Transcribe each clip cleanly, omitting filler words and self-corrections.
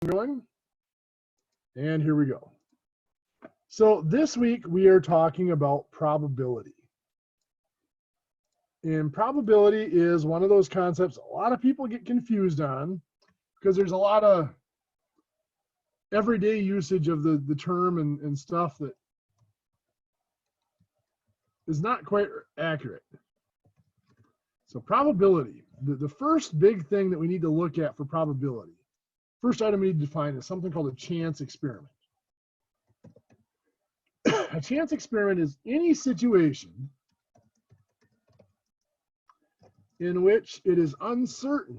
going. And here we go. So this week we are talking about probability. And probability is one of those concepts a lot of people get confused on because there's a lot of everyday usage of the term and stuff that is not quite accurate. So probability, the first big thing that we need to look at for probability, first item we need to define is something called a chance experiment. A chance experiment is any situation in which it is uncertain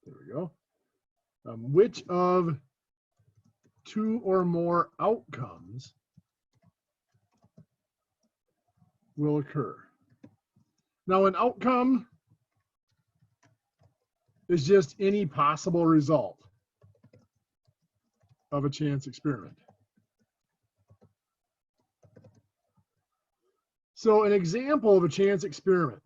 there we go, which of two or more outcomes will occur. Now, an outcome is just any possible result of a chance experiment. So an example of a chance experiment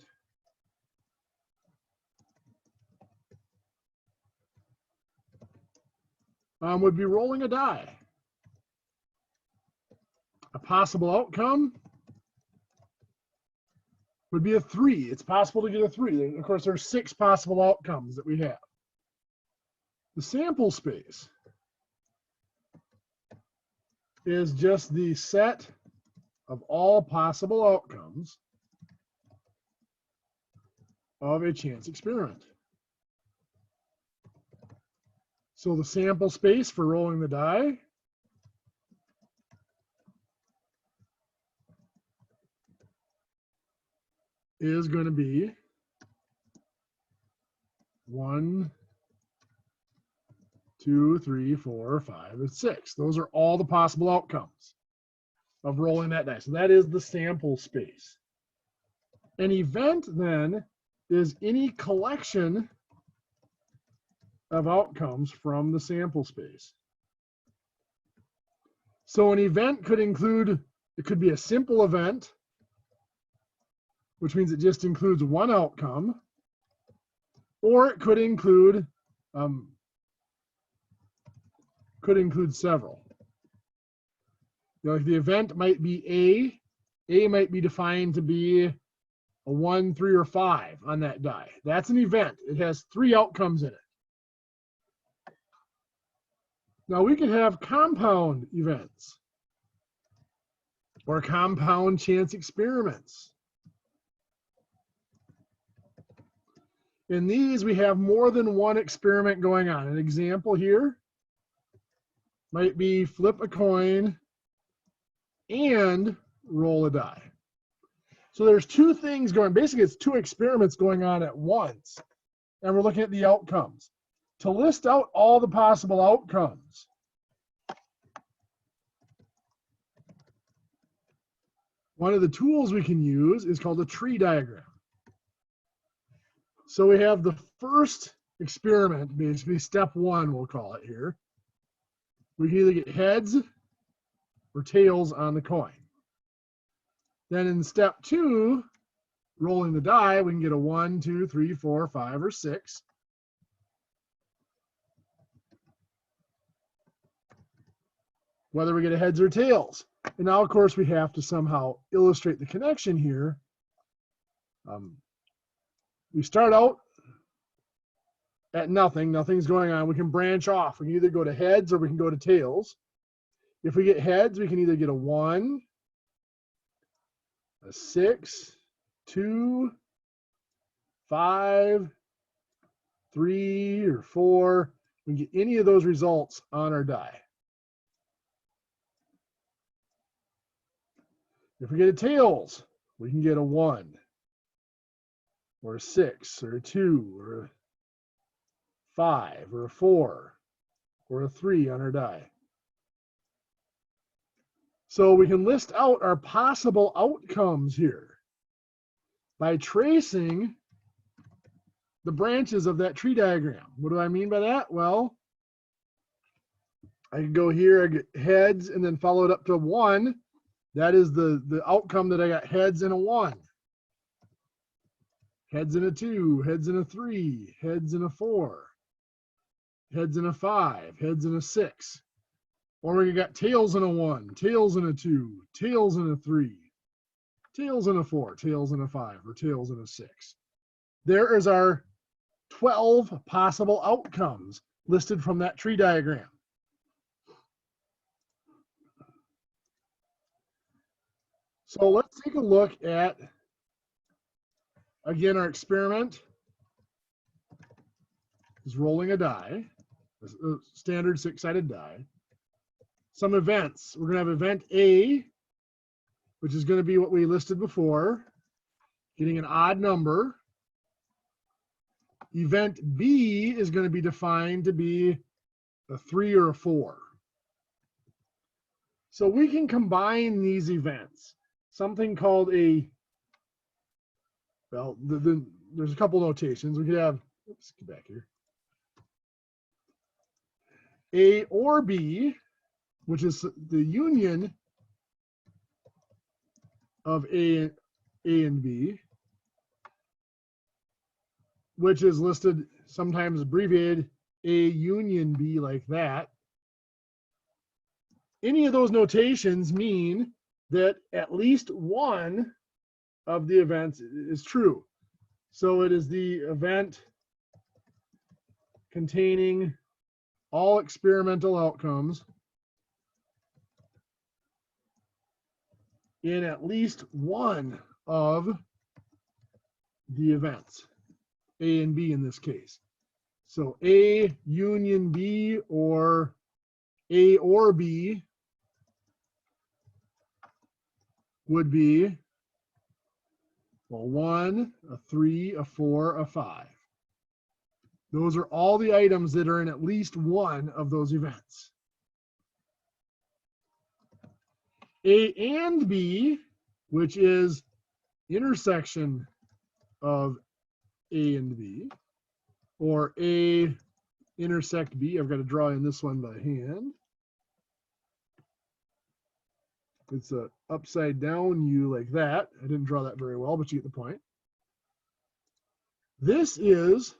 would be rolling a die. A possible outcome would be a 3. It's possible to get a 3. Of course, there's 6 possible outcomes that we have. The sample space is just the set of all possible outcomes of a chance experiment. So the sample space for rolling the die is going to be 1, 2, 3, 4, 5, and 6. Those are all the possible outcomes of rolling that die. So that is the sample space. An event then is any collection of outcomes from the sample space. So an event could include, it could be a simple event, which means it just includes one outcome, or it could include several. You know, like the event might be A might be defined to be a 1, 3, or 5 on that die. That's an event. It has 3 outcomes in it. Now we could have compound events or compound chance experiments. In these, we have more than one experiment going on. An example here might be flip a coin and roll a die. So there's 2 things going, basically it's 2 experiments going on at once, and we're looking at the outcomes. To list out all the possible outcomes, one of the tools we can use is called a tree diagram. So we have the first experiment, basically step 1, we'll call it here. We can either get heads or tails on the coin. Then in step 2, rolling the die, we can get a 1, 2, 3, 4, 5, or 6. Whether we get a heads or tails. And now, of course, we have to somehow illustrate the connection here. We start out at nothing. Nothing's going on. We can branch off. We can either go to heads or we can go to tails. If we get heads, we can either get a 1, a 6, 2, 5, 3, or 4. We can get any of those results on our die. If we get a tails, we can get a 1, or a 6, or a 2, or a 5, or a 4, or a 3 on our die. So we can list out our possible outcomes here by tracing the branches of that tree diagram. What do I mean by that? Well, I can go here, I get heads, and then follow it up to 1. That is the outcome that I got heads and a 1. heads and a 2, heads and a 3, heads and a 4, heads and a 5, heads and a 6. Or we got tails and a 1, tails and a 2, tails and a 3, tails and a 4, tails and a 5, or tails and a 6. There is our 12 possible outcomes listed from that tree diagram. So let's take a look at, again, our experiment is rolling a die, a standard 6-sided die. Some events. We're going to have event A, which is going to be what we listed before, getting an odd number. Event B is going to be defined to be a 3 or a 4. So we can combine these events. Something called a, well, there's a couple notations. We could have, let's get back here. A or B, which is the union of A and B, which is listed sometimes abbreviated A union B, like that. Any of those notations mean that at least one of the events is true. So it is the event containing all experimental outcomes in at least one of the events, A and B in this case. So A union B, or A or B, would be, well, 1, a 3, a 4, a 5. Those are all the items that are in at least one of those events. A and B, which is intersection of A and B, or A intersect B. I've got to draw in this one by hand. It's a upside down U like that. I didn't draw that very well, but you get the point. This is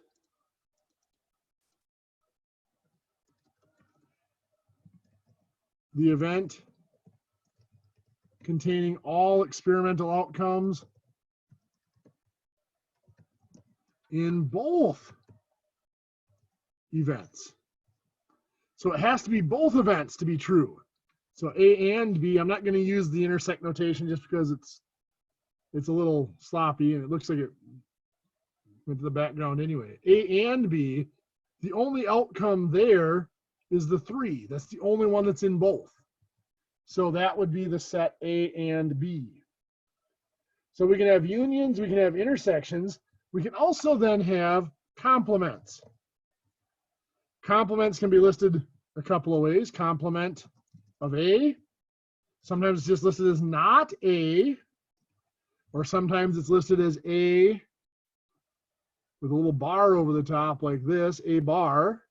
the event containing all experimental outcomes in both events. So it has to be both events to be true. So A and B, I'm not going to use the intersect notation just because it's a little sloppy and it looks like it went to the background anyway. A and B, the only outcome there is the 3. That's the only one that's in both. So that would be the set A and B. So we can have unions, we can have intersections. We can also then have complements. Complements can be listed a couple of ways. Complement of A, sometimes it's just listed as not A, or sometimes it's listed as A with a little bar over the top like this, A bar.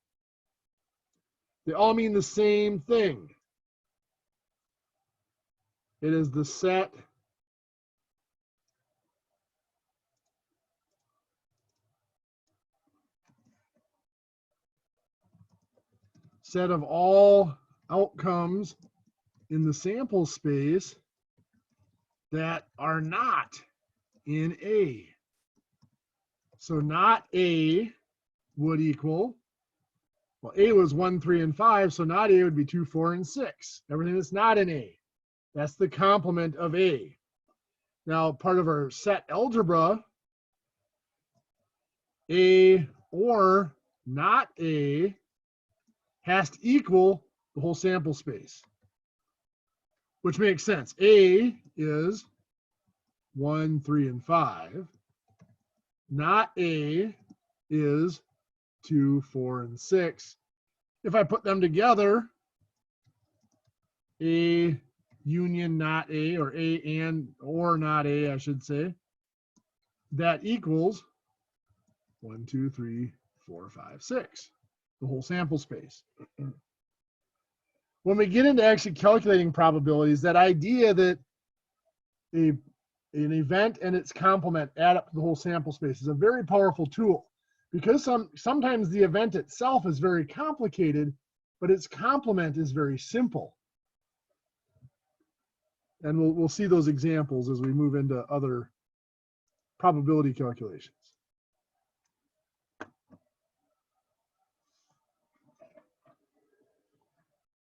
They all mean the same thing. It is the set of all outcomes in the sample space that are not in A. So not A would equal, well, A was 1, 3, and 5, so not A would be 2, 4, and 6. Everything that's not in A. That's the complement of A. Now, part of our set algebra, A or not A has to equal the whole sample space, which makes sense. A is 1, 3, and 5. Not A is 2, 4, and 6. If I put them together, A union not A, or A and or not A, I should say, that equals 1, 2, 3, 4, 5, 6, the whole sample space. When we get into actually calculating probabilities, that idea that a an event and its complement add up to the whole sample space is a very powerful tool, because sometimes the event itself is very complicated, but its complement is very simple. And we'll see those examples as we move into other probability calculations.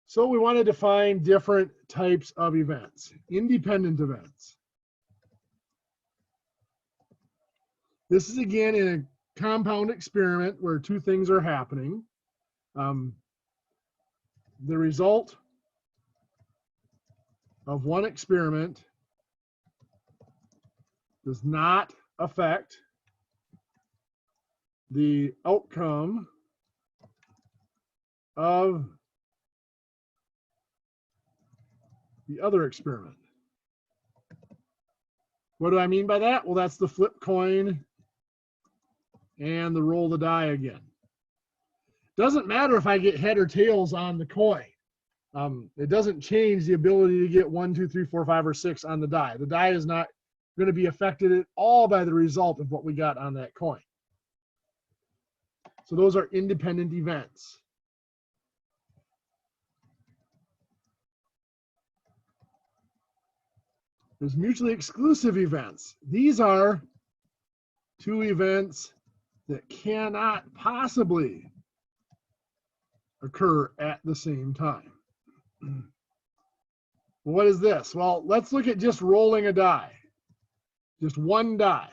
So we want to define different types of events. Independent events. This is again in a compound experiment where two things are happening. The result of one experiment does not affect the outcome of the other experiment. What do I mean by that? Well, that's the flip coin and the roll the die again. Doesn't matter if I get head or tails on the coin. It doesn't change the ability to get 1, 2, 3, 4, 5, or 6 on the die. The die is not going to be affected at all by the result of what we got on that coin. So those are independent events. There's mutually exclusive events. These are two events that cannot possibly occur at the same time. What is this? Well, let's look at just rolling a die. Just one die.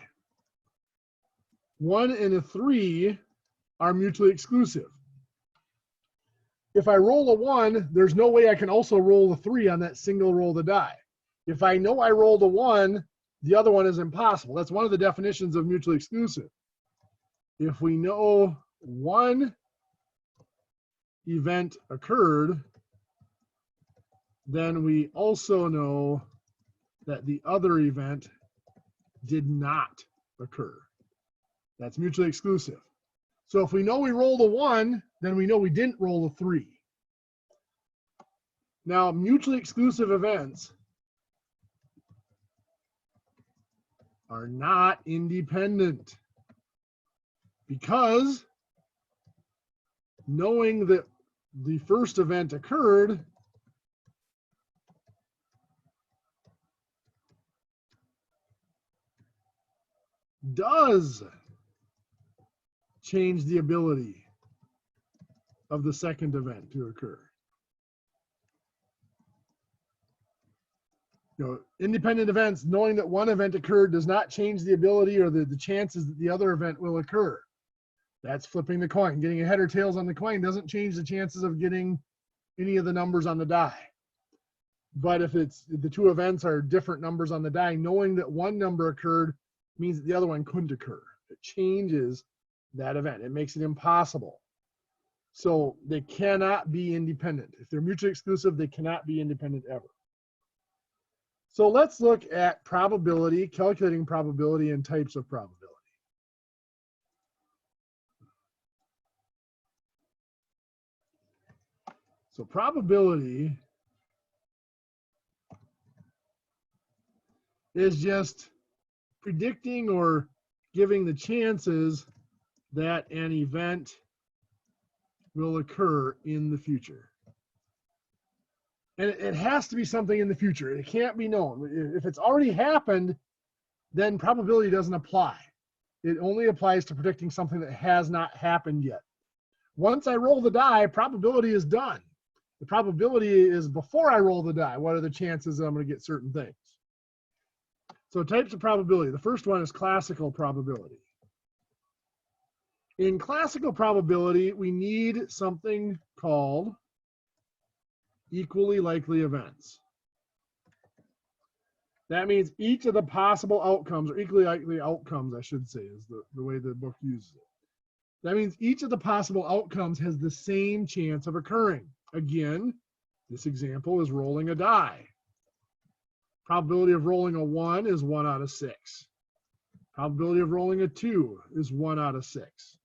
1 and a 3 are mutually exclusive. If I roll a 1, there's no way I can also roll a 3 on that single roll of the die. If I know I rolled a 1, the other one is impossible. That's one of the definitions of mutually exclusive. If we know one event occurred, then we also know that the other event did not occur. That's mutually exclusive. So if we know we rolled a 1, then we know we didn't roll a 3. Now, mutually exclusive events are not independent, because knowing that the first event occurred does change the ability of the second event to occur. Independent events, knowing that one event occurred does not change the ability or the chances that the other event will occur. That's flipping the coin. Getting a head or tails on the coin doesn't change the chances of getting any of the numbers on the die. But if the two events are different numbers on the die, knowing that one number occurred means that the other one couldn't occur. It changes that event. It makes it impossible. So they cannot be independent. If they're mutually exclusive, they cannot be independent ever. So let's look at probability, calculating probability, and types of probability. So probability is just predicting or giving the chances that an event will occur in the future. And it has to be something in the future. It can't be known. If it's already happened, then probability doesn't apply. It only applies to predicting something that has not happened yet. Once I roll the die, probability is done. The probability is before I roll the die. What are the chances that I'm going to get certain things? So types of probability. The first one is classical probability. In classical probability, we need something called equally likely events. That means each of the possible outcomes, or equally likely outcomes, I should say, is the way the book uses it. That means each of the possible outcomes has the same chance of occurring. Again, this example is rolling a die. Probability of rolling a 1 is 1 out of 6. Probability of rolling a 2 is 1 out of 6.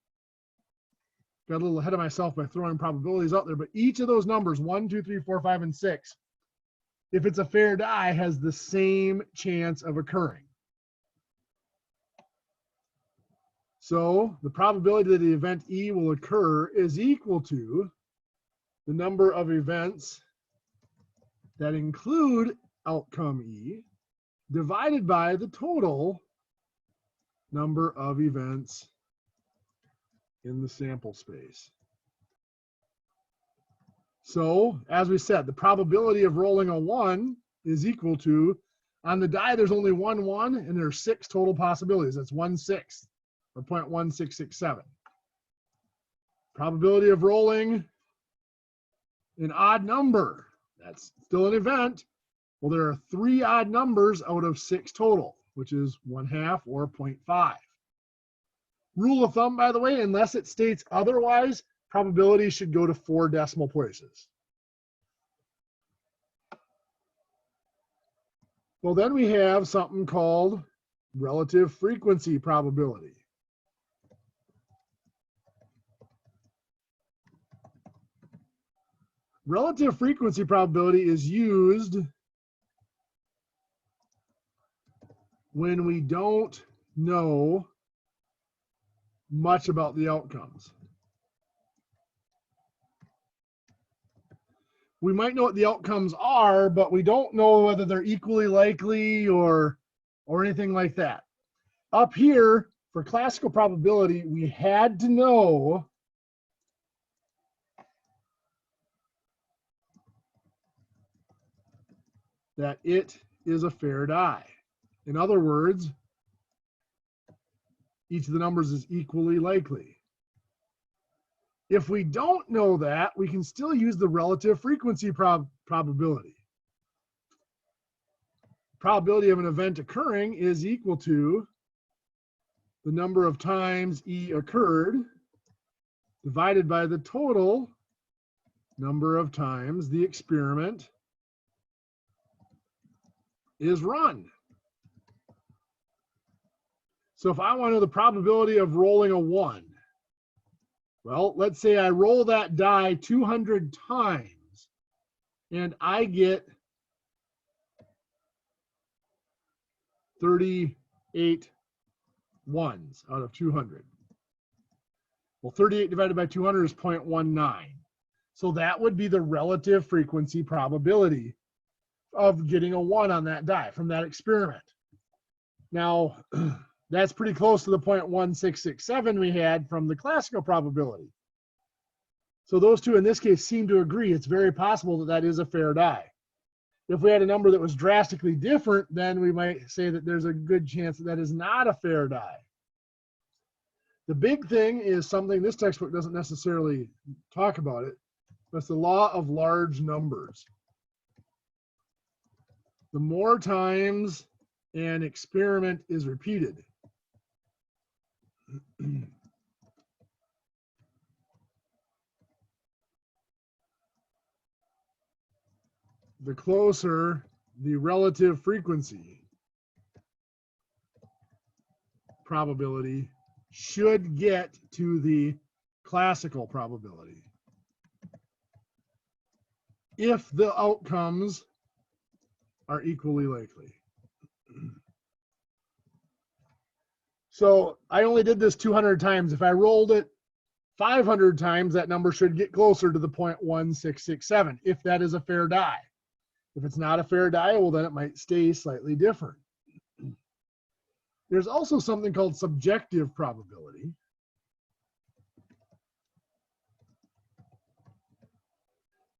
Got a little ahead of myself by throwing probabilities out there, but each of those numbers, 1, 2, 3, 4, 5, and 6, if it's a fair die, has the same chance of occurring. So the probability that the event E will occur is equal to the number of events that include outcome E divided by the total number of events in the sample space. So, as we said, the probability of rolling a 1 is equal to, on the die there's only one 1 and there's 6 total possibilities. That's 1/6 or 0.1667. Probability of rolling an odd number, that's still an event. Well, there are 3 odd numbers out of 6 total, which is 1/2 or 0.5. Rule of thumb, by the way, unless it states otherwise, probability should go to 4 decimal places. Well, then we have something called relative frequency probability. Relative frequency probability is used when we don't know much about the outcomes. We might know what the outcomes are, but we don't know whether they're equally likely or anything like that. Up here, for classical probability, we had to know that it is a fair die. In other words, each of the numbers is equally likely. If we don't know that, we can still use the relative frequency probability. Probability of an event occurring is equal to the number of times E occurred divided by the total number of times the experiment is run. So if I want to know the probability of rolling a 1, well, let's say I roll that die 200 times and I get 38 ones out of 200. Well, 38 divided by 200 is 0.19. So that would be the relative frequency probability of getting a 1 on that die from that experiment. Now, that's pretty close to the 0.1667 we had from the classical probability. So those two in this case seem to agree. It's very possible that that is a fair die. If we had a number that was drastically different, then we might say that there's a good chance that that is not a fair die. The big thing is something this textbook doesn't necessarily talk about it, but it's the law of large numbers. The more times an experiment is repeated, the closer the relative frequency probability should get to the classical probability if the outcomes are equally likely. So I only did this 200 times. If I rolled it 500 times, that number should get closer to the 0.1667 if that is a fair die. If it's not a fair die, well, then it might stay slightly different. There's also something called subjective probability.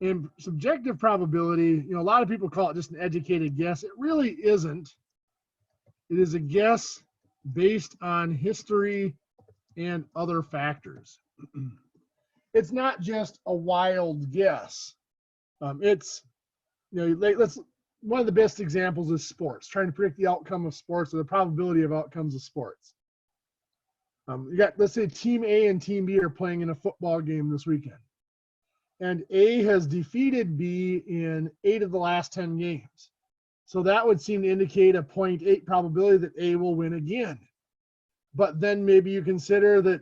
In subjective probability, a lot of people call it just an educated guess. It really isn't. It is a guess based on history and other factors. It's not just a wild guess. It's, one of the best examples is sports, trying to predict the outcome of sports or the probability of outcomes of sports. You got, let's say team A and team B are playing in a football game this weekend. And A has defeated B in 8 of the last 10 games. So that would seem to indicate a 0.8 probability that A will win again. But then maybe you consider that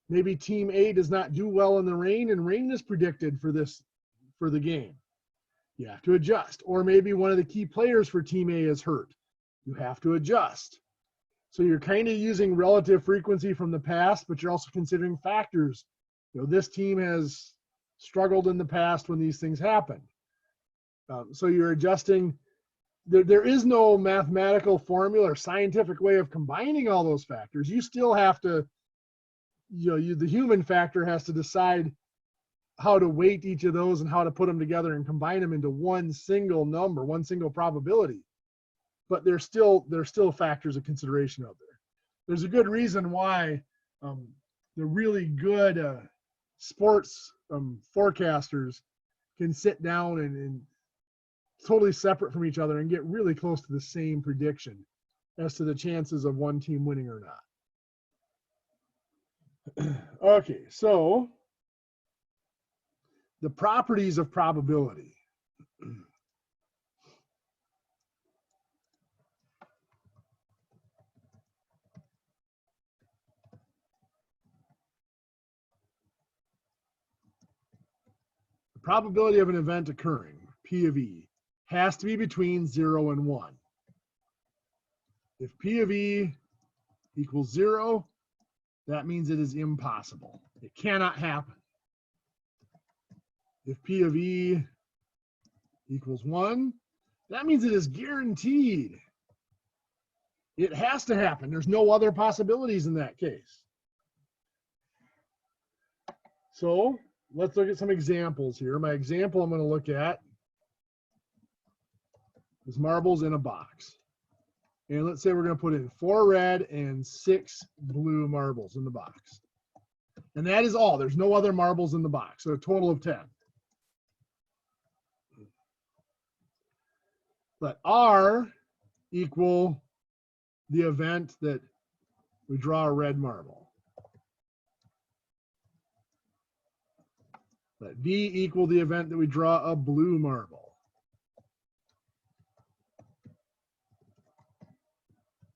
maybe team A does not do well in the rain, and rain is predicted for the game. You have to adjust. Or maybe one of the key players for team A is hurt. You have to adjust. So you're kind of using relative frequency from the past, but you're also considering factors. This team has struggled in the past when these things happen. So you're adjusting. There is no mathematical formula or scientific way of combining all those factors. You still have to, the human factor has to decide how to weight each of those and how to put them together and combine them into one single number, one single probability. But there's still factors of consideration out there. There's a good reason why the really good sports forecasters can sit down and totally separate from each other and get really close to the same prediction as to the chances of one team winning or not. Okay, so the properties of probability. The probability of an event occurring, P of E, has to be between 0 and 1. If P of E equals 0, that means it is impossible. It cannot happen. If P of E equals 1, that means it is guaranteed. It has to happen. There's no other possibilities in that case. So let's look at some examples here. My example I'm going to look at is marbles in a box. And let's say we're going to put in 4 red and 6 blue marbles in the box. And that is all. There's no other marbles in the box. So a total of 10. Let R equal the event that we draw a red marble. Let V equal the event that we draw a blue marble.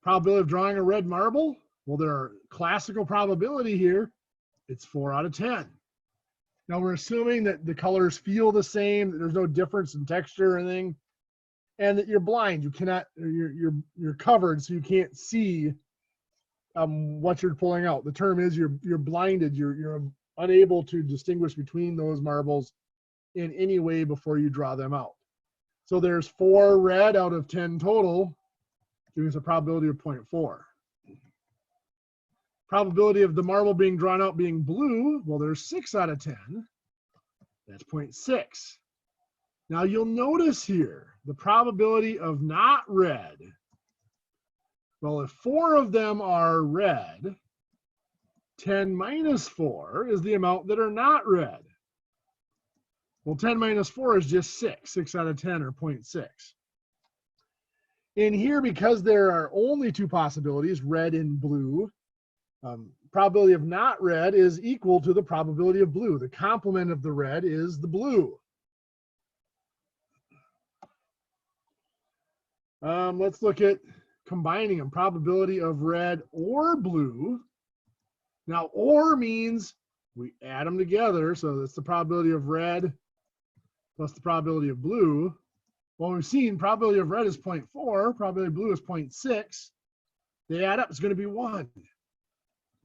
Probability of drawing a red marble? Well, there are classical probability here. It's 4 out of 10. Now we're assuming that the colors feel the same, that there's no difference in texture or anything, and that you're blind. You cannot, you're covered, so you can't see what you're pulling out. The term is you're blinded. You're unable to distinguish between those marbles in any way before you draw them out. So there's 4 red out of 10 total, giving us a probability of 0.4. Probability of the marble being drawn out being blue, well, there's 6 out of 10. That's 0.6. Now you'll notice here the probability of not red. Well, if 4 of them are red, 10 minus 4 is the amount that are not red. Well, 10 minus 4 is just 6. 6 out of 10 or 0.6. In here, because there are only 2 possibilities, red and blue, probability of not red is equal to the probability of blue. The complement of the red is the blue. Let's look at combining them. Probability of red or blue. Now, or means we add them together. So that's the probability of red plus the probability of blue. Well, we've seen probability of red is 0.4, probability of blue is 0.6. They add up, it's going to be 1.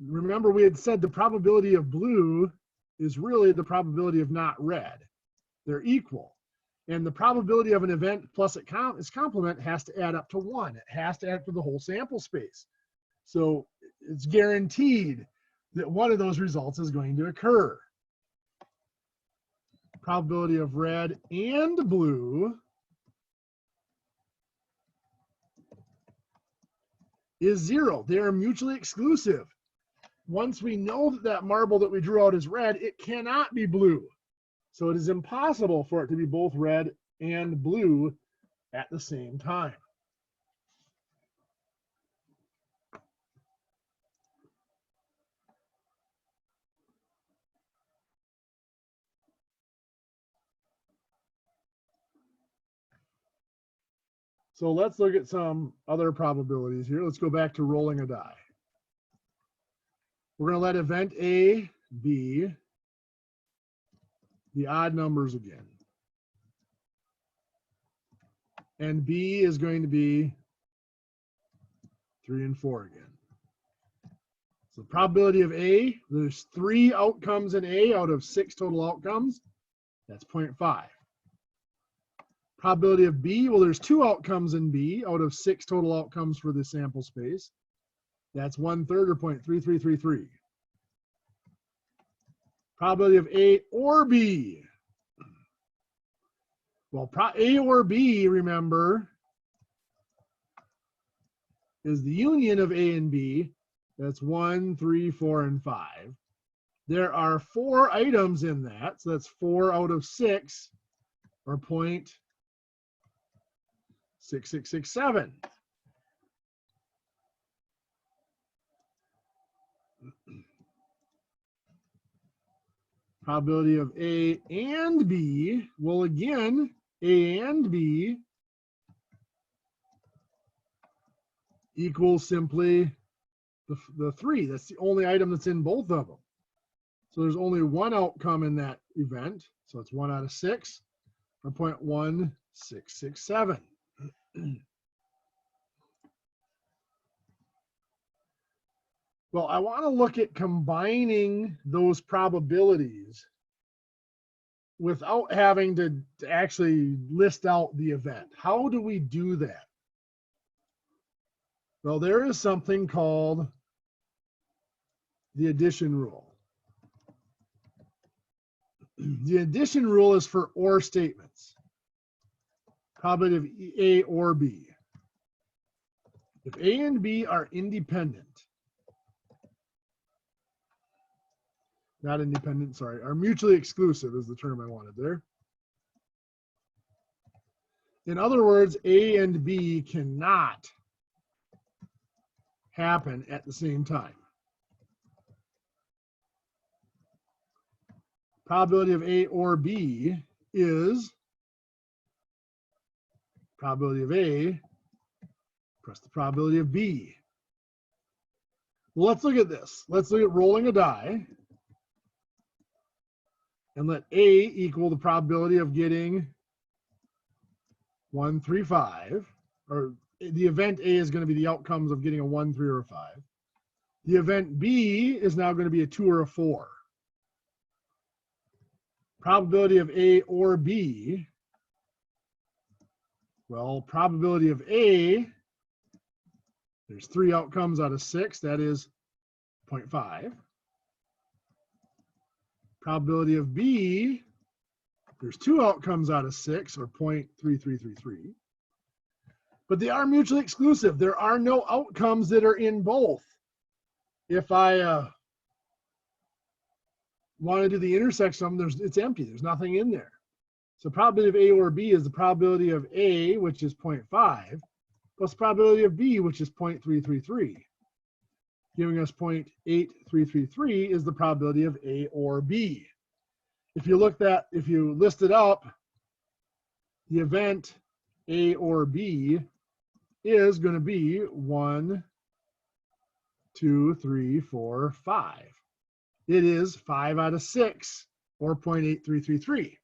Remember, we had said the probability of blue is really the probability of not red. They're equal. And the probability of an event plus its complement has to add up to 1. It has to add up to the whole sample space. So it's guaranteed that one of those results is going to occur. Probability of red and blue is 0. They are mutually exclusive. Once we know that that marble that we drew out is red, it cannot be blue. So it is impossible for it to be both red and blue at the same time. So let's look at some other probabilities here. Let's go back to rolling a die. We're going to let event A be the odd numbers again. And B is going to be 3 and 4 again. So the probability of A, there's 3 outcomes in A out of 6 total outcomes. That's 0.5. Probability of B, well, there's 2 outcomes in B out of 6 total outcomes for the sample space. That's 1/3 or 0.3333. Probability of A or B. Well, A or B, remember, is the union of A and B. That's 1, 3, 4, and 5. There are 4 items in that, so that's 4 out of 6, or 0.6667. Probability of A and B, well, again, A and B equals simply the 3. That's the only item that's in both of them. So there's only 1 outcome in that event. So it's 1 out of 6, or 0.1667. Well, I want to look at combining those probabilities without having to actually list out the event. How do we do that? Well, there is something called the addition rule. The addition rule is for or statements. Probability of A or B. If A and B are independent, not independent, sorry, are mutually exclusive is the term I wanted there. In other words, A and B cannot happen at the same time. Probability of A or B is probability of A plus the probability of B. Well, let's look at this. Let's look at rolling a die and let A equal the probability of getting 1, 3, 5, or the event A is going to be the outcomes of getting a 1, 3, or a 5. The event B is now going to be a 2 or a 4. Probability of A or B, well, probability of A, there's 3 outcomes out of 6, that is 0.5. Probability of B, there's 2 outcomes out of 6, or 0.3333. But they are mutually exclusive. There are no outcomes that are in both. If I want to do the intersection of them, it's empty. There's nothing in there. So probability of A or B is the probability of A, which is 0.5, plus probability of B, which is 0.333. Giving us 0.8333 is the probability of A or B. If you list it up, the event A or B is going to be 1, 2, 3, 4, 5. It is 5 out of 6, or 0.8333.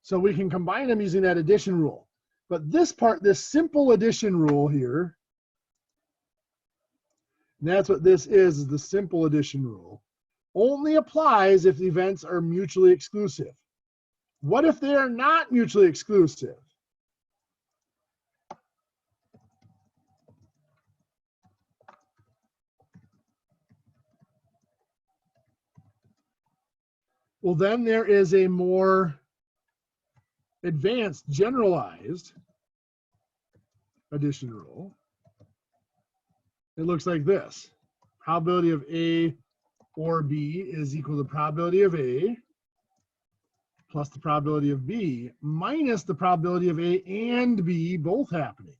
So we can combine them using that addition rule. But this part, this simple addition rule here, that's what this is the simple addition rule, only applies if the events are mutually exclusive. What if they are not mutually exclusive? Well, then there is a more advanced generalized addition rule. It looks like this. Probability of A or B is equal to the probability of A plus the probability of B minus the probability of A and B both happening.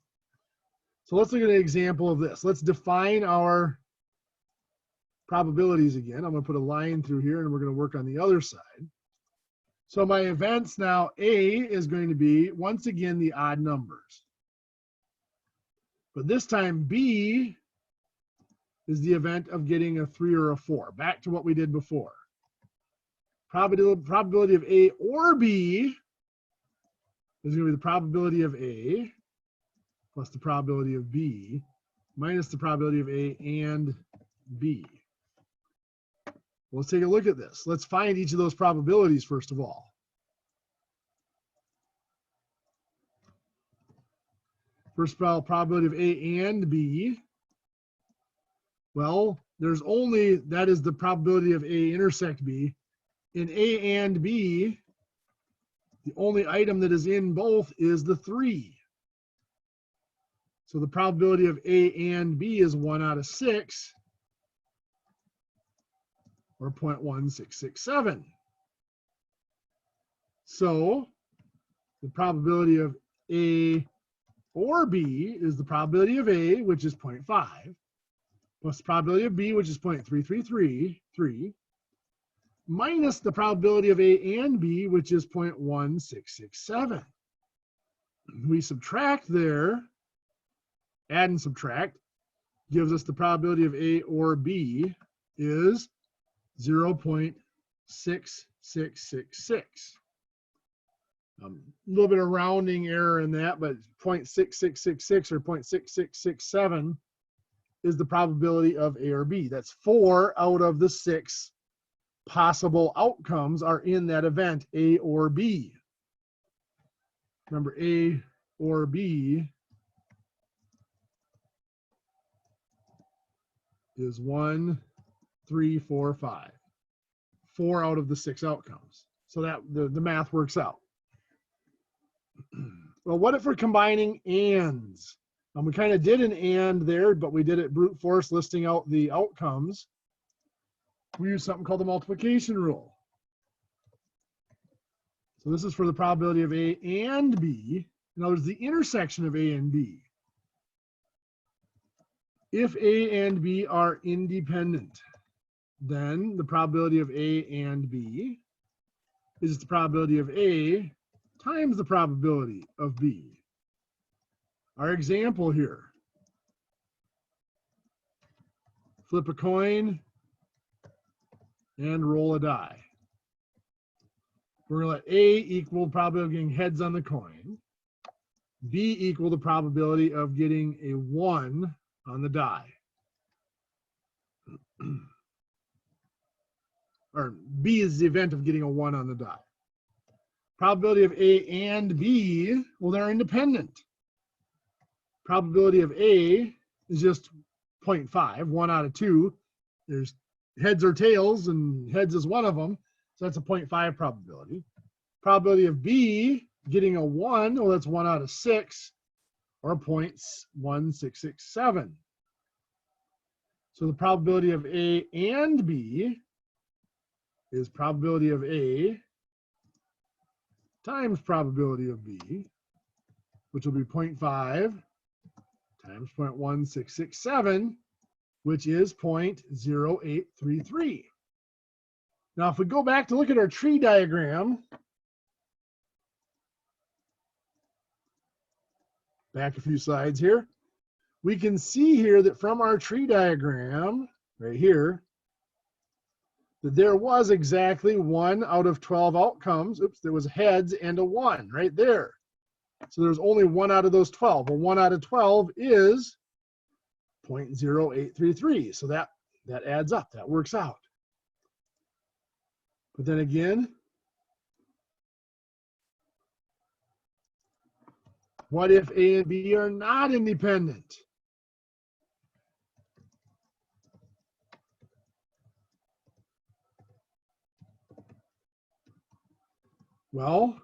So let's look at an example of this. Let's define our probabilities again. I'm going to put a line through here and we're going to work on the other side. So my events now, A is going to be, once again, the odd numbers. But this time B is the event of getting a 3 or a 4. Back to what we did before. Probability of A or B is going to be the probability of A plus the probability of B minus the probability of A and B. Let's take a look at this. Let's find each of those probabilities first of all. First of all, probability of A and B. Well, there's only, that is the probability of A intersect B. In A and B, the only item that is in both is the 3. So the probability of A and B is 1 out of 6, or 0.1667. So the probability of A or B is the probability of A, which is 0.5, plus the probability of B, which is 0.3333, minus the probability of A and B, which is 0.1667. We subtract there, add and subtract, gives us the probability of A or B is 0.6666. A little bit of rounding error in that, but 0.6666 or 0.6667 is the probability of A or B. That's 4 out of the 6 possible outcomes are in that event, A or B. Remember, A or B is 1, 3, 4, 5. 4 out of the 6 outcomes. So that the math works out. Well, what if we're combining ands? We kind of did an and there, but we did it brute force listing out the outcomes. We use something called the multiplication rule. So this is for the probability of A and B. In other words, the intersection of A and B. If A and B are independent, then the probability of A and B is the probability of A times the probability of B. Our example here. Flip a coin and roll a die. We're going to let A equal the probability of getting heads on the coin. B equal the probability of getting a 1 on the die. Or B is the event of getting a 1 on the die. Probability of A and B, well, they're independent. Probability of A is just 0.5, 1 out of 2. There's heads or tails, and heads is one of them. So that's a 0.5 probability. Probability of B getting a 1, well, that's 1 out of 6, or 0.1667. So the probability of A and B is probability of A times probability of B, which will be 0.5 times 0.1667, which is 0.0833. Now, if we go back to look at our tree diagram, back a few slides here, we can see here that from our tree diagram, right here, that there was exactly 1 out of 12 outcomes. Oops, there was heads and a 1 right there. So there's only 1 out of those 12. Well, 1 out of 12 is 0.0833. So that adds up. That works out. But then again, what if A and B are not independent? Well,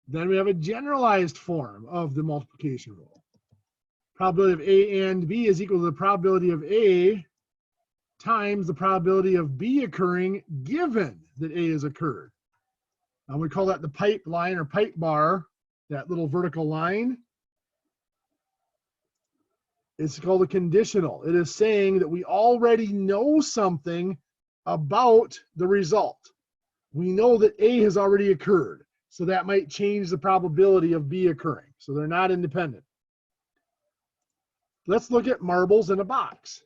then we have a generalized form of the multiplication rule. Probability of A and B is equal to the probability of A times the probability of B occurring given that A has occurred. We call that the pipe line or pipe bar, that little vertical line. It's called a conditional. It is saying that we already know something about the result. We know that A has already occurred, so that might change the probability of B occurring. So they're not independent. Let's look at marbles in a box.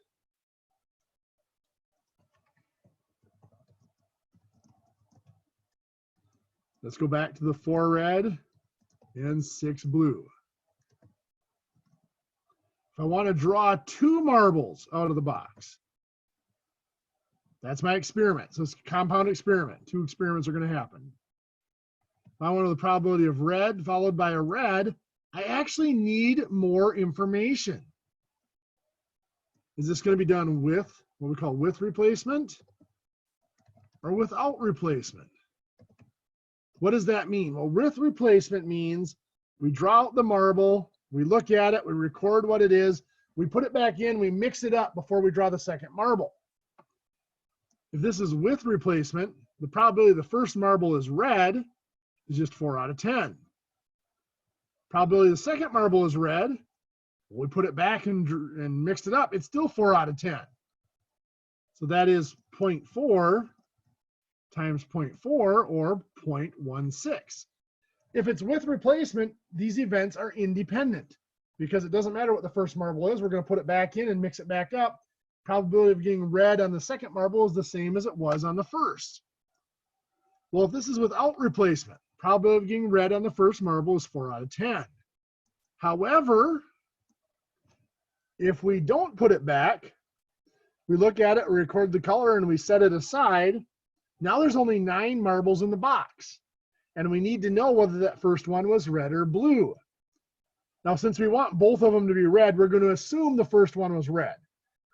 Let's go back to the 4 red and 6 blue. If I want to draw 2 marbles out of the box. That's my experiment. So it's a compound experiment. 2 experiments are going to happen. If I want the probability of red followed by a red, I actually need more information. Is this going to be done with what we call with replacement or without replacement? What does that mean? Well, with replacement means we draw out the marble, we look at it, we record what it is, we put it back in, we mix it up before we draw the second marble. If this is with replacement, the probability the first marble is red is just 4 out of 10. Probability the second marble is red, we put it back and mixed it up, it's still 4 out of 10. So that is 0.4 times 0.4 or 0.16. If it's with replacement, these events are independent because it doesn't matter what the first marble is. We're going to put it back in and mix it back up. Probability of getting red on the second marble is the same as it was on the first. Well, if this is without replacement, probability of getting red on the first marble is 4 out of 10. However, if we don't put it back, we look at it, we record the color, and we set it aside, now there's only 9 marbles in the box. And we need to know whether that first one was red or blue. Now, since we want both of them to be red, we're going to assume the first one was red.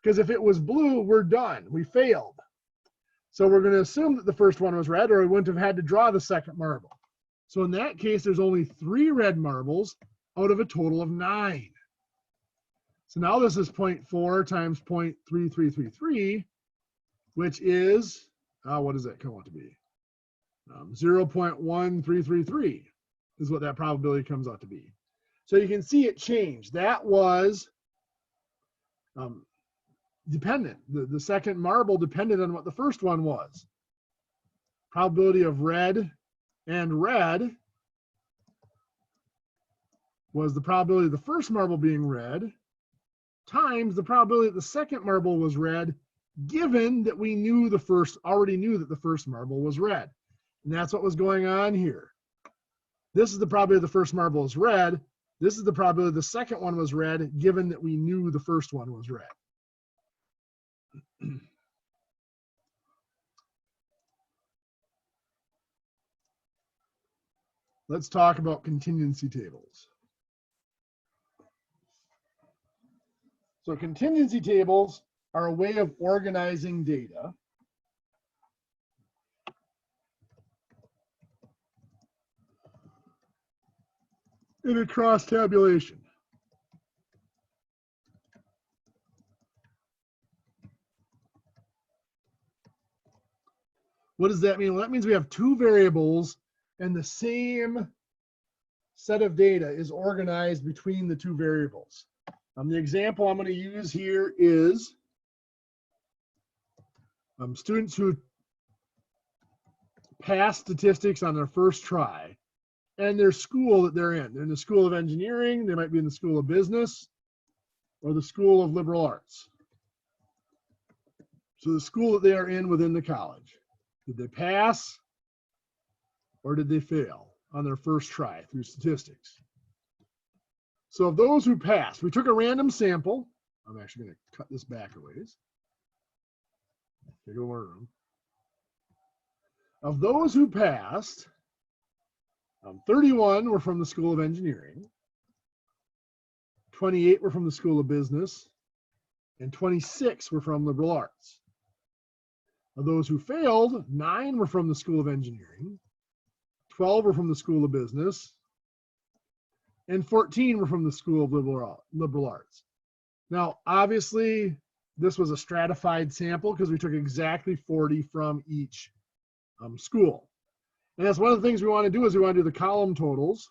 Because if it was blue, we're done. We failed. So we're going to assume that the first one was red, or we wouldn't have had to draw the second marble. So in that case, there's only 3 red marbles out of a total of 9. So now this is 0.4 times 0.3333, which is, what does that come out to be? 0.1333 is what that probability comes out to be. So you can see it changed. That was dependent. The second marble depended on what the first one was. Probability of red and red was the probability of the first marble being red times the probability that the second marble was red, given that we already knew that the first marble was red. And that's what was going on here. This is the probability the first marble is red. This is the probability the second one was red, given that we knew the first one was red. Let's talk about contingency tables. So contingency tables are a way of organizing data in a cross tabulation. What does that mean? Well, that means we have 2 variables and the same set of data is organized between the 2 variables. The example I'm going to use here is students who pass statistics on their first try and their school that they're in. They're in the School of Engineering, they might be in the School of Business, or the School of Liberal Arts. So the school that they are in within the college. Did they pass or did they fail on their first try through statistics? So of those who passed, we took a random sample. I'm actually going to cut this back a ways. Take a more room. Of those who passed, 31 were from the School of Engineering, 28 were from the School of Business, and 26 were from liberal arts. Of those who failed, 9 were from the School of Engineering, 12 were from the School of Business, and 14 were from the School of Liberal Arts. Now, obviously, this was a stratified sample because we took exactly 40 from each school. And that's one of the things we want to do is we want to do the column totals.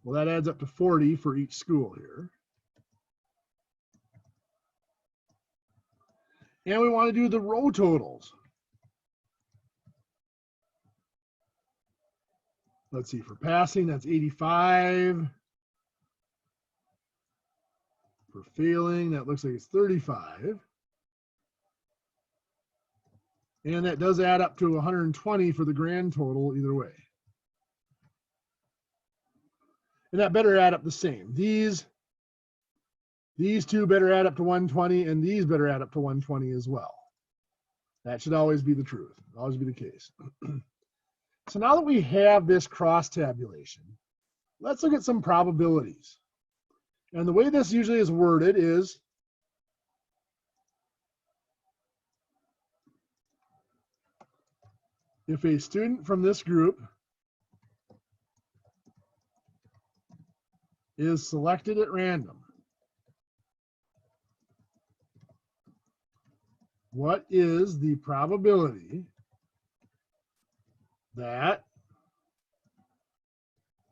Well, that adds up to 40 for each school here. And we want to do the row totals. Let's see, for passing, that's 85. For failing, that looks like it's 35. And that does add up to 120 for the grand total either way. And that better add up the same. These two better add up to 120, and these better add up to 120 as well. That should always be the truth, always be the case. So now that we have this cross tabulation, let's look at some probabilities. And the way this usually is worded is if a student from this group is selected at random, what is the probability that,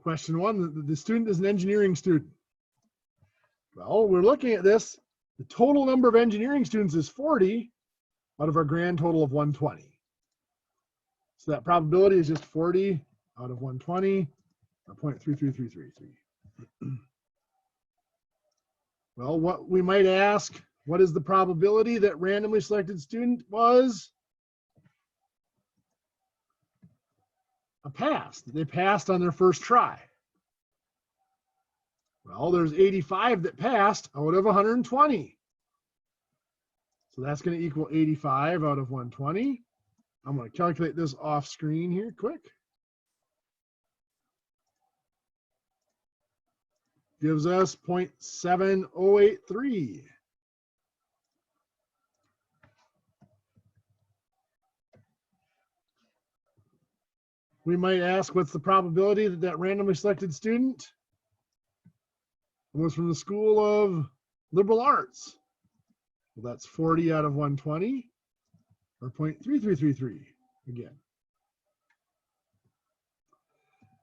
question one, the student is an engineering student? Well, we're looking at this. The total number of engineering students is 40 out of our grand total of 120. So that probability is just 40 out of 120, or 0.33333. Well, what we might ask, what is the probability that randomly selected student was a pass? They passed on their first try. Well, there's 85 that passed out of 120. So that's going to equal 85 out of 120. I'm going to calculate this off screen here quick. Gives us 0.7083. We might ask, what's the probability that that randomly selected student was from the School of Liberal Arts? Well, that's 40 out of 120, or 0.3333 again.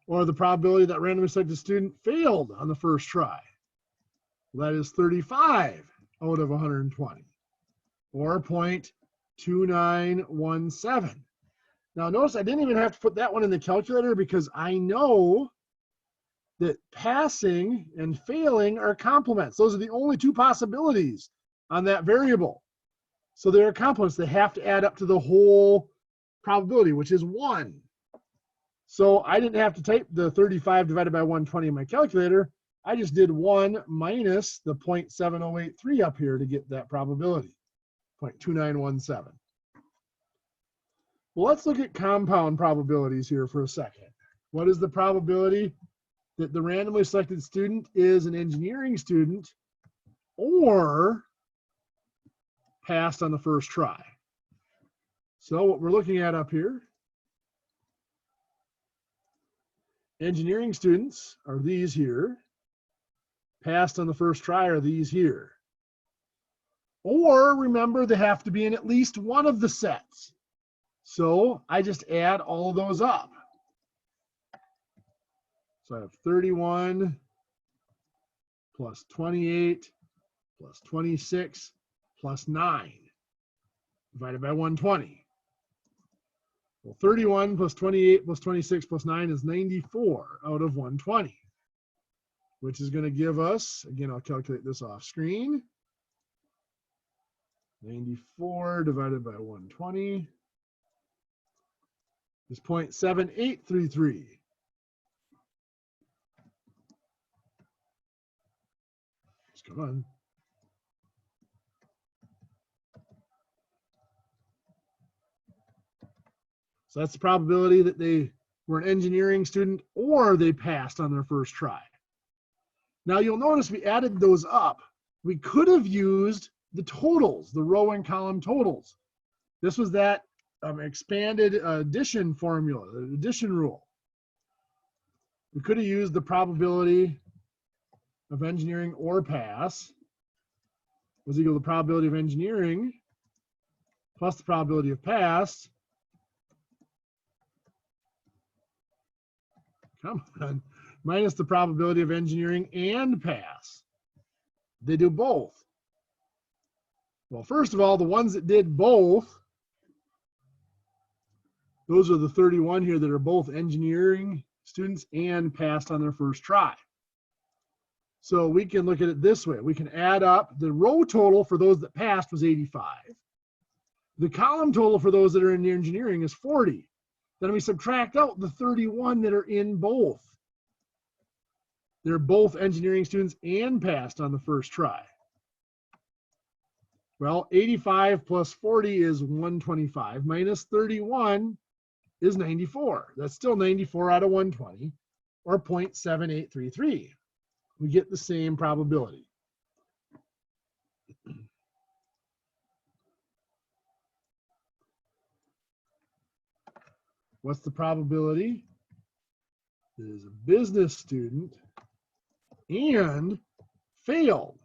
Or the probability that randomly selected student failed on the first try. Well, that is 35 out of 120, or 0.2917. Now notice I didn't even have to put that one in the calculator because I know that passing and failing are complements. Those are the only two possibilities on that variable. So they're complements. They have to add up to the whole probability, which is 1. So I didn't have to type the 35 divided by 120 in my calculator. I just did 1 minus the 0.7083 up here to get that probability, 0.2917. Well, let's look at compound probabilities here for a second. What is the probability that the randomly selected student is an engineering student or passed on the first try? So what we're looking at up here, engineering students are these here, passed on the first try are these here. Or remember, they have to be in at least one of the sets. So I just add all of those up. So I have 31 plus 28 plus 26 plus 9 divided by 120. Well, 31 plus 28 plus 26 plus 9 is 94 out of 120, which is going to give us, again, I'll calculate this off screen, 94 divided by 120 is 0.7833. Come on. So that's the probability that they were an engineering student or they passed on their first try. Now you'll notice we added those up. We could have used the totals, the row and column totals. This was that expanded addition formula, the addition rule. We could have used the probability of engineering or pass was equal to the probability of engineering plus the probability of pass, come on, minus the probability of engineering and pass. They do both. Well, first of all, the ones that did both, those are the 31 here that are both engineering students and passed on their first try. So we can look at it this way. We can add up the row total for those that passed was 85. The column total for those that are in engineering is 40. Then we subtract out the 31 that are in both. they're both engineering students and passed on the first try? Well, 85 plus 40 is 125, minus 31 is 94. That's still 94 out of 120, or 0.7833. We get the same probability. What's the probability? It is a business student and failed.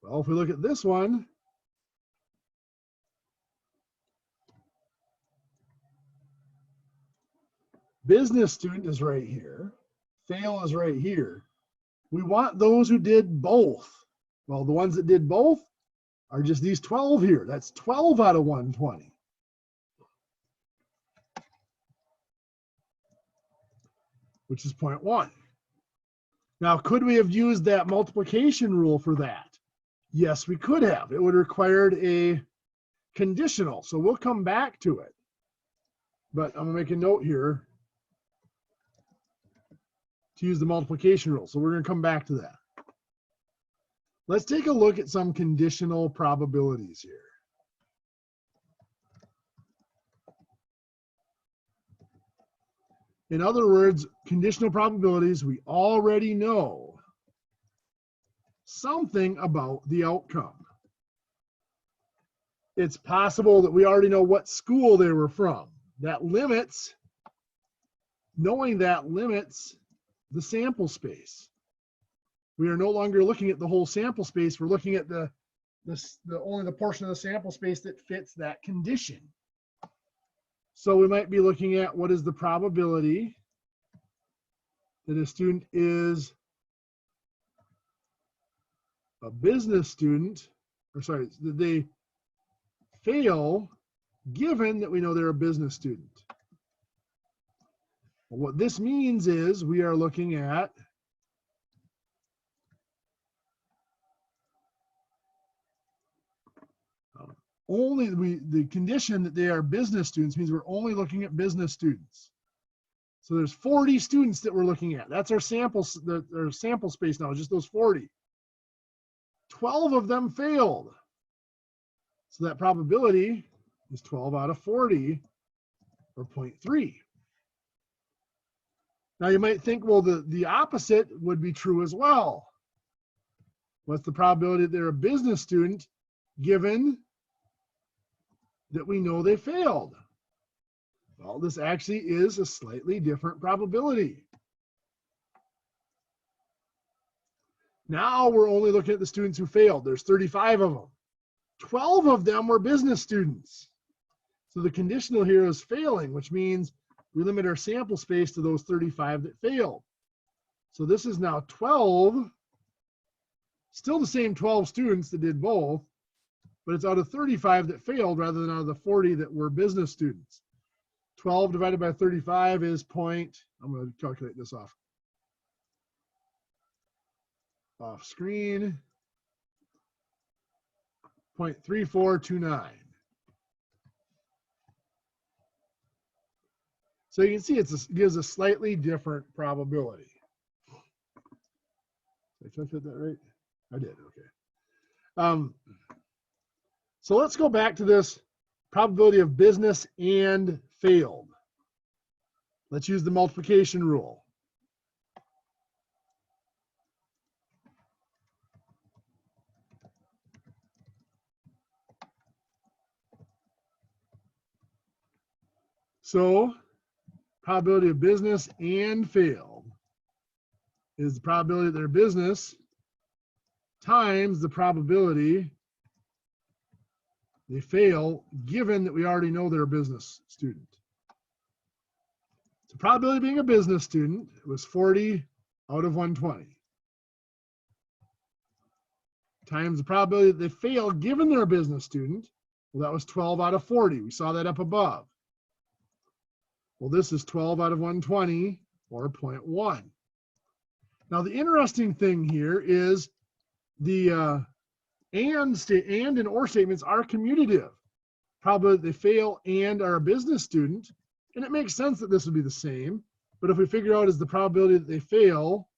Well, if we look at this one, business student is right here, fail is right here. We want those who did both. Well, the ones that did both are just these 12 here. That's 12 out of 120. Which is 0.1. Now, could we have used that multiplication rule for that? Yes, we could have. It would have required a conditional, so we'll come back to it. But I'm gonna make a note here to use the multiplication rule, so we're gonna come back to that. Let's take a look at some conditional probabilities here. In other words, conditional probabilities, we already know something about the outcome. It's possible that we already know what school they were from. That limits, knowing that limits the sample space. We are no longer looking at the whole sample space. We're looking at only the portion of the sample space that fits that condition. So we might be looking at what is the probability that a student is a business student, or sorry, that they fail given that we know they're a business student. Well, what this means is we are looking at the condition that they are business students means we're only looking at business students. So there's 40 students that we're looking at. That's our sample, our sample space now, just those 40. 12 of them failed. So that probability is 12 out of 40, or 0.3. Now you might think, well, the opposite would be true as well. What's the probability that they're a business student given that we know they failed? Well, this actually is a slightly different probability. Now we're only looking at the students who failed. There's 35 of them. 12 of them were business students. So the conditional here is failing, which means we limit our sample space to those 35 that failed. So this is now 12, still the same 12 students that did both, but it's out of 35 that failed rather than out of the 40 that were business students. 12 divided by 35 is I'm going to calculate this off screen, 0.3429. So you can see it gives a slightly different probability. Did I calculate that right? I did, okay. So let's go back to this probability of business and failed. Let's use the multiplication rule. So probability of business and failed is the probability that they're business times the probability they fail, given that we already know they're a business student. So probability of being a business student was 40 out of 120. Times the probability that they fail, given they're a business student, well, that was 12 out of 40. We saw that up above. Well, this is 12 out of 120, or 0.1. Now, the interesting thing here is the and or statements are commutative. Probably they fail and are a business student, and it makes sense that this would be the same. But if we figure out is the probability that they fail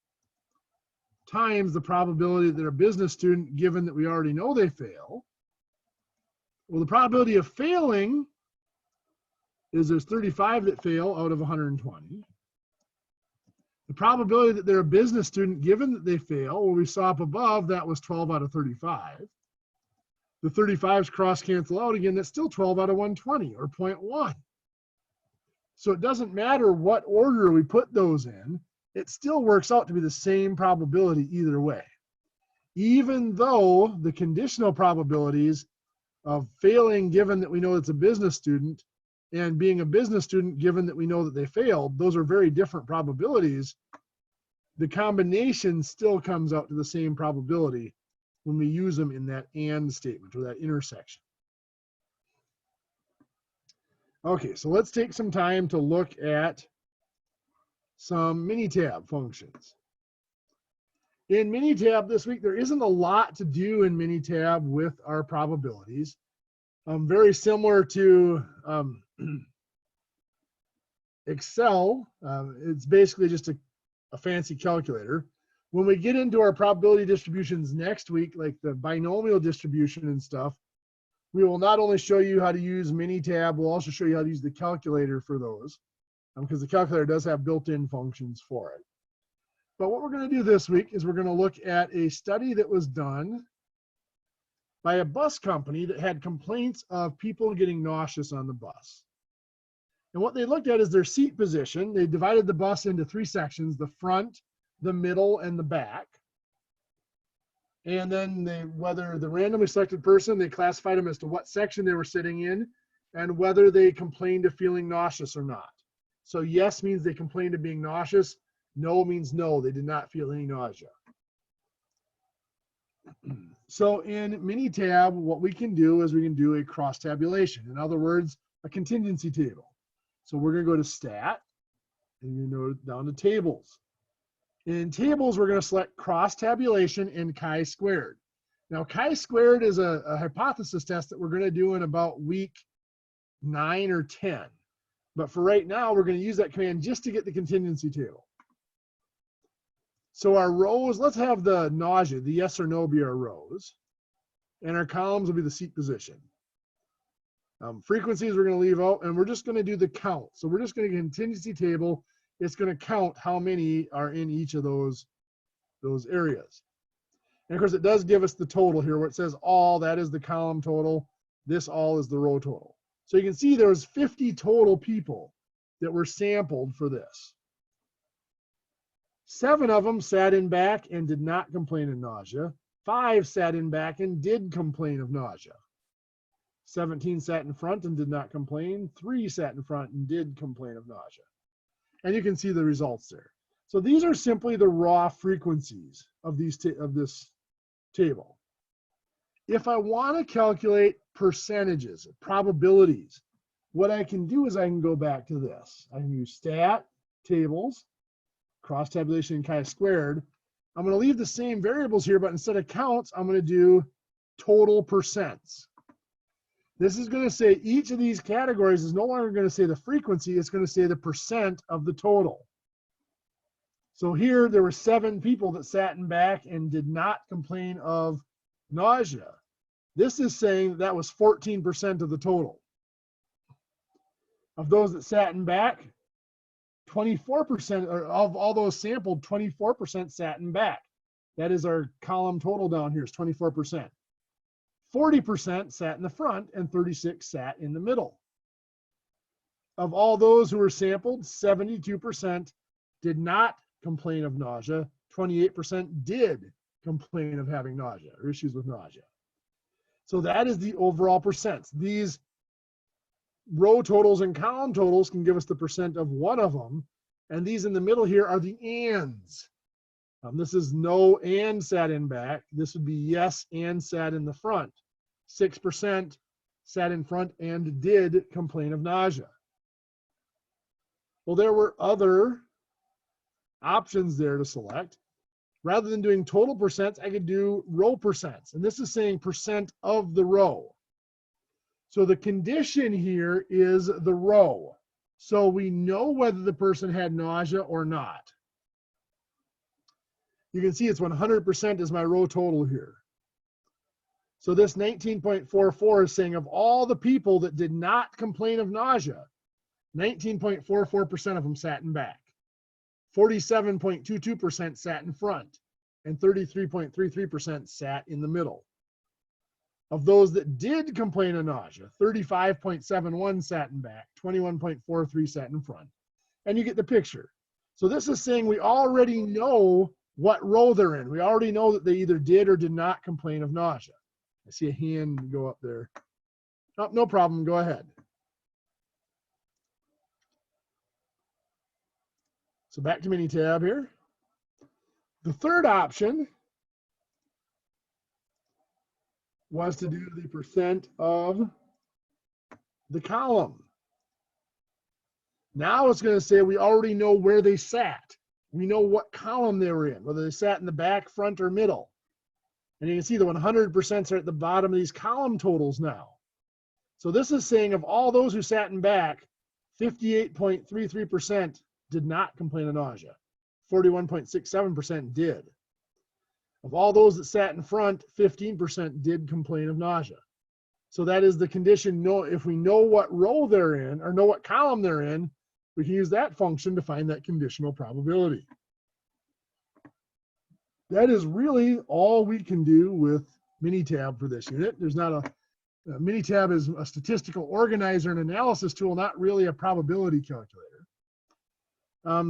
times the probability that they're a business student given that we already know they fail. Well, the probability of failing is there's 35 that fail out of 120. The probability that they're a business student given that they fail, well, we saw up above, that was 12 out of 35. The 35s cross cancel out again, that's still 12 out of 120, or 0.1. So it doesn't matter what order we put those in, it still works out to be the same probability either way. Even though the conditional probabilities of failing given that we know it's a business student and being a business student given that we know that they failed, those are very different probabilities. The combination still comes out to the same probability when we use them in that and statement or that intersection. Okay, so let's take some time to look at some Minitab functions. In Minitab this week, there isn't a lot to do in Minitab with our probabilities. Very similar to Excel, it's basically just a fancy calculator. When we get into our probability distributions next week, like the binomial distribution and stuff, we will not only show you how to use Minitab, we'll also show you how to use the calculator for those, because the calculator does have built-in functions for it. But what we're going to do this week is we're going to look at a study that was done by a bus company that had complaints of people getting nauseous on the bus. And what they looked at is their seat position. They divided the bus into 3 sections, the front, the middle, and the back. And then whether the randomly selected person, they classified them as to what section they were sitting in and whether they complained of feeling nauseous or not. So yes means they complained of being nauseous. No means no, they did not feel any nausea. So in Minitab, what we can do is we can do a cross tabulation. In other words, a contingency table. So we're going to go to Stat, and you know down to Tables. In Tables, we're going to select cross tabulation and chi-squared. Now, chi-squared is a hypothesis test that we're going to do in about week 9 or 10. But for right now, we're going to use that command just to get the contingency table. So our rows, let's have the nausea, the yes or no, be our rows. And our columns will be the seat position. Frequencies we're going to leave out, and we're just going to do the count. So we're just going to contingency table. It's going to count how many are in each of those areas. And of course, it does give us the total here where it says all, that is the column total. This all is the row total. So you can see there was 50 total people that were sampled for this. 7 of them sat in back and did not complain of nausea. 5 sat in back and did complain of nausea. 17 sat in front and did not complain. 3 sat in front and did complain of nausea. And you can see the results there. So these are simply the raw frequencies of this table. If I want to calculate percentages, probabilities, what I can do is I can go back to this. I can use Stat, Tables, cross tabulation, and chi-squared. I'm going to leave the same variables here, but instead of counts, I'm going to do total percents. This is going to say each of these categories is no longer going to say the frequency, it's going to say the percent of the total. So here there were 7 people that sat in back and did not complain of nausea. This is saying that was 14% of the total. Of those that sat in back, 24%, or of all those sampled, 24% sat in back. That is our column total down here is 24%. 40% sat in the front and 36 sat in the middle. Of all those who were sampled, 72% did not complain of nausea. 28% did complain of having nausea or issues with nausea. So that is the overall percents. These row totals and column totals can give us the percent of one of them. And these in the middle here are the ands. This is no and sat in back. This would be yes and sat in the front. 6% sat in front and did complain of nausea. Well, there were other options there to select. Rather than doing total percents, I could do row percents. And this is saying percent of the row. So the condition here is the row. So we know whether the person had nausea or not. you can see it's 100% is my row total here. So this 19.44 is saying of all the people that did not complain of nausea, 19.44% of them sat in back, 47.22% sat in front, and 33.33% sat in the middle. Of those that did complain of nausea, 35.71 sat in back, 21.43 sat in front. And you get the picture. So this is saying we already know what row they're in. We already know that they either did or did not complain of nausea. I see a hand go up there. Oh, no problem, go ahead. So back to Minitab here. The third option was to do the percent of the column. Now it's going to say we already know where they sat. We know what column they were in, whether they sat in the back, front, or middle. And you can see the 100% are at the bottom of these column totals now. So this is saying of all those who sat in back, 58.33% did not complain of nausea. 41.67% did. Of all those that sat in front, 15% did complain of nausea. So that is the condition. If we know what row they're in or know what column they're in, we can use that function to find that conditional probability. That is really all we can do with Minitab for this unit. There's not a Minitab is a statistical organizer and analysis tool, not really a probability calculator.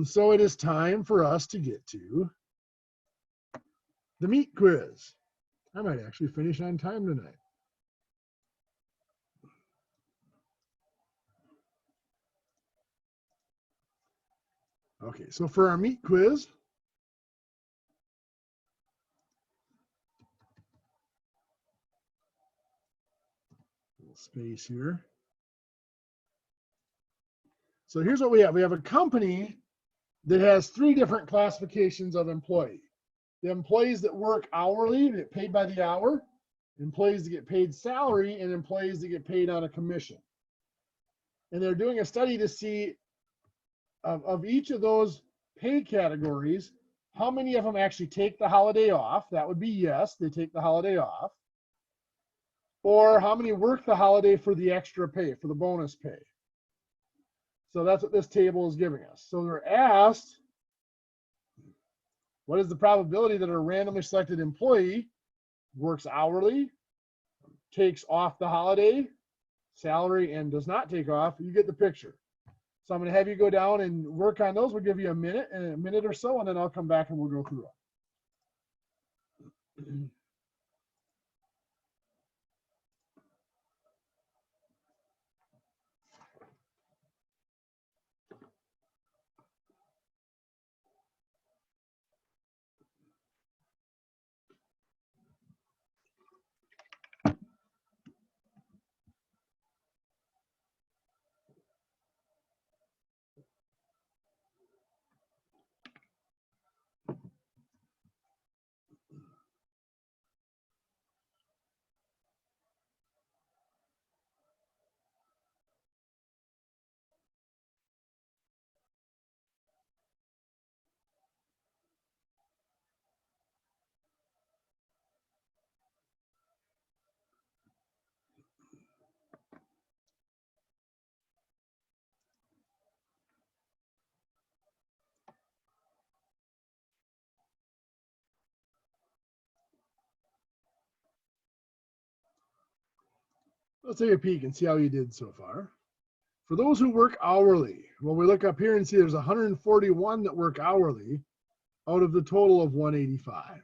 So it is time for us to get to the meat quiz. I might actually finish on time tonight. Okay, so for our meat quiz, little space here. So here's what we have. We have a company that has 3 different classifications of employee. The employees that work hourly, get paid by the hour, employees that get paid salary, and employees that get paid on a commission. And they're doing a study to see of each of those pay categories, how many of them actually take the holiday off. That would be yes, they take the holiday off. Or how many work the holiday for the extra pay, for the bonus pay. So that's what this table is giving us. So they're asked, what is the probability that a randomly selected employee works hourly, takes off the holiday, salary, and does not take off? You get the picture. So I'm going to have you go down and work on those. We'll give you a minute or so, and then I'll come back and we'll go through them. Let's take a peek and see how you did so far. For those who work hourly, well, we look up here and see there's 141 that work hourly out of the total of 185.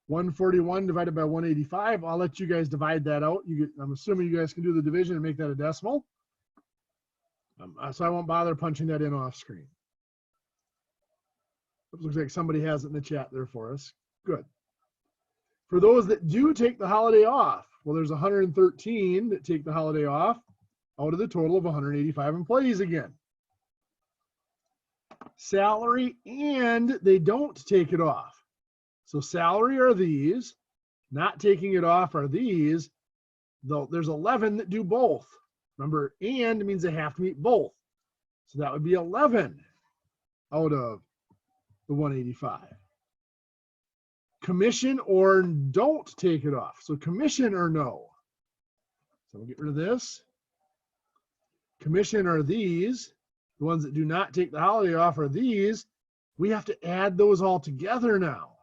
141 divided by 185, I'll let you guys divide that out. I'm assuming you guys can do the division and make that a decimal. So I won't bother punching that in off screen. It looks like somebody has it in the chat there for us. Good. For those that do take the holiday off, well, there's 113 that take the holiday off out of the total of 185 employees again. Salary, and they don't take it off. So salary are these, not taking it off are these, though there's 11 that do both. Remember, and means they have to meet both. So that would be 11 out of the 185. commission or don't take it off. So commission or no. So we'll get rid of this. Commission are these. The ones that do not take the holiday off are these. We have to add those all together now.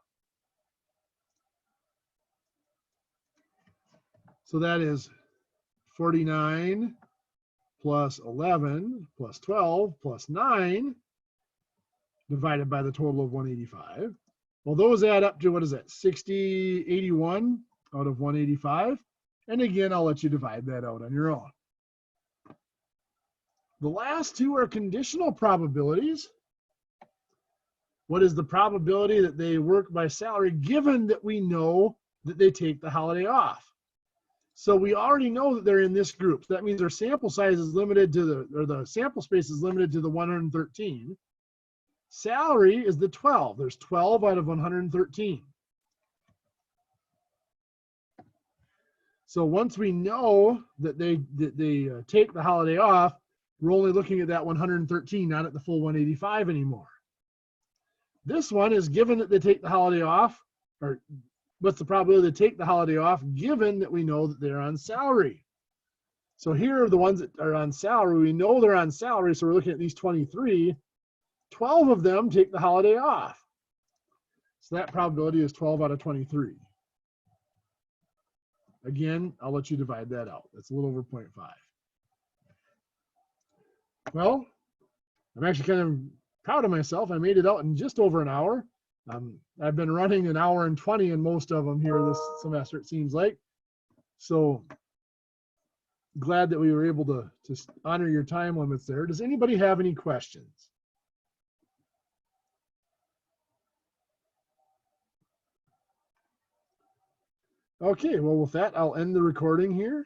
So that is 49 plus 11 plus 12 plus 9 divided by the total of 185. Well, those add up to, what is that, 60, 81 out of 185. And again, I'll let you divide that out on your own. The last two are conditional probabilities. What is the probability that they work by salary given that we know that they take the holiday off? So we already know that they're in this group. So that means their sample size is limited to the sample space is limited to the 113. Salary is the 12. There's 12 out of 113. So once we know that they take the holiday off, we're only looking at that 113, not at the full 185 anymore. This one is given that they take the holiday off, or what's the probability they take the holiday off given that we know that they're on salary. So here are the ones that are on salary. We know they're on salary, so we're looking at these 23. 12 of them take the holiday off. So that probability is 12 out of 23. Again, I'll let you divide that out. That's a little over 0.5. Well, I'm actually kind of proud of myself. I made it out in just over an hour. I've been running an hour and 20 in most of them here this semester, it seems like. So glad that we were able to honor your time limits there. Does anybody have any questions? Okay, well, with that, I'll end the recording here.